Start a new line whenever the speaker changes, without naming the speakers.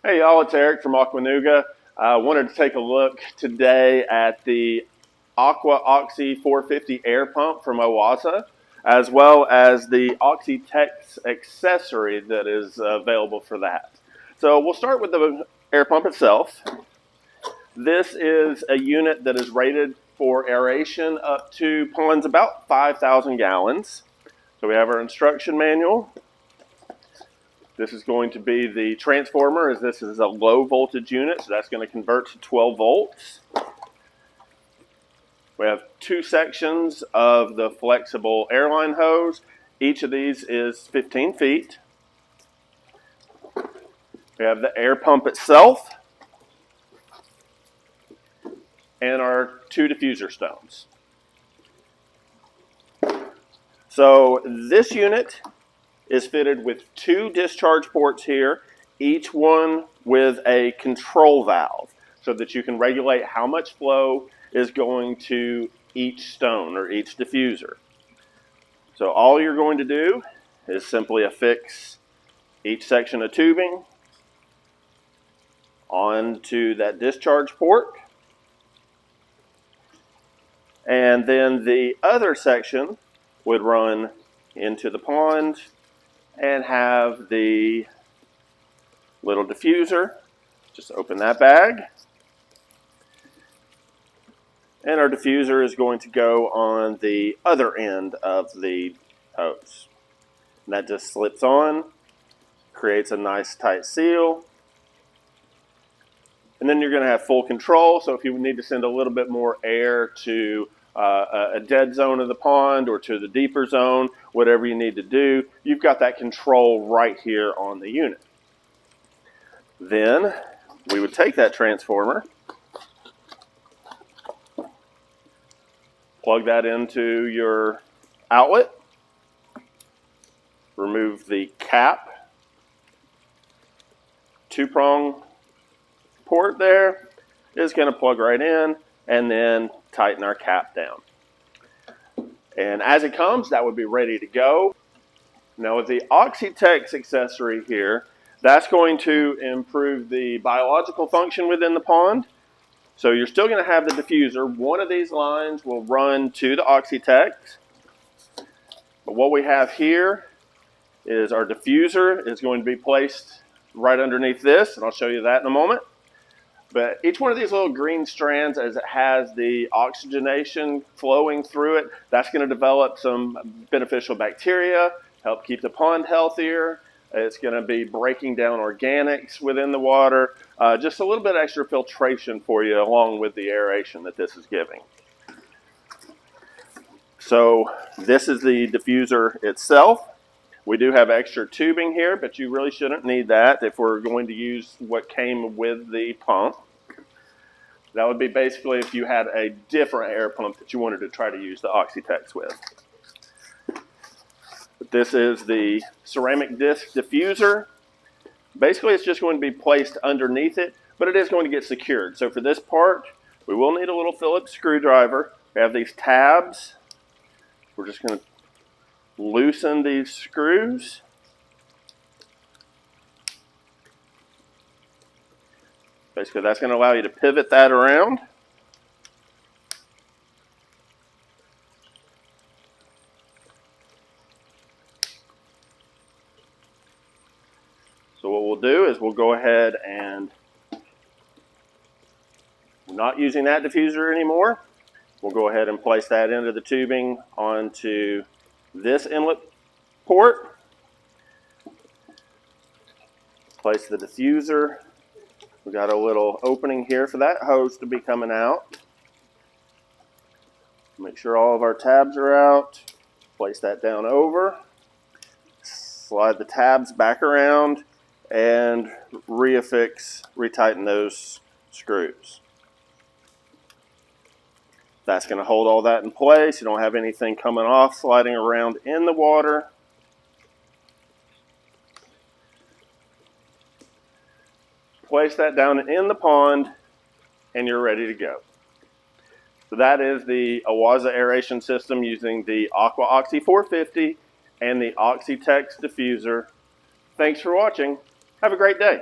Hey y'all, it's Eric from AquaOxy. I wanted to take a look today at the AquaOxy 450 air pump from Oase, as well as the OxyTex accessory that is available for that. So we'll start with the air pump itself. This is a unit that is rated for aeration up to ponds about 5,000 gallons. So we have our instruction manual. This is going to be the transformer, as this is a low voltage unit, so that's going to convert to 12 volts. We have two sections of the flexible airline hose. Each of these is 15 feet. We have the air pump itself and our two diffuser stones. So this unit is fitted with two discharge ports here, each one with a control valve so that you can regulate how much flow is going to each stone or each diffuser. So all you're going to do is simply affix each section of tubing onto that discharge port, and then the other section would run into the pond and have the little diffuser. Just open that bag. And our diffuser is going to go on the other end of the hose. And that just slips on, creates a nice tight seal. And then you're going to have full control. So if you need to send a little bit more air to a dead zone of the pond or to the deeper zone, whatever you need to do, you've got that control right here on the unit. Then we would take that transformer, plug that into your outlet, remove the cap, two-prong port there is going to plug right in, and then tighten our cap down. And as it comes, that would be ready to go. Now with the OxyTex accessory here, that's going to improve the biological function within the pond. So you're still going to have the diffuser. One of these lines will run to the OxyTex. But what we have here is our diffuser is going to be placed right underneath this, and I'll show you that in a moment. But each one of these little green strands, as it has the oxygenation flowing through it, that's going to develop some beneficial bacteria, help keep the pond healthier. It's going to be breaking down organics within the water. Just a little bit extra filtration for you along with the aeration that this is giving. So this is the diffuser itself. We do have extra tubing here, but you really shouldn't need that if we're going to use what came with the pump. That would be basically if you had a different air pump that you wanted to try to use the OxyTex with. But this is the ceramic disc diffuser. Basically, it's just going to be placed underneath it, but it is going to get secured. So for this part, we will need a little Phillips screwdriver. We have these tabs. We're just going to loosen these screws. Basically, that's going to allow you to pivot that around. So what we'll do is we'll go ahead and, not using that diffuser anymore, we'll go ahead and place that into the tubing onto this inlet port. Place the diffuser. We've got a little opening here for that hose to be coming out. Make sure all of our tabs are out. Place that down over. Slide the tabs back around and retighten those screws. That's going to hold all that in place. You don't have anything coming off, sliding around in the water. Place that down in the pond, and you're ready to go. So that is the Oase aeration system using the AquaOxy 450 and the OxyTex diffuser. Thanks for watching. Have a great day.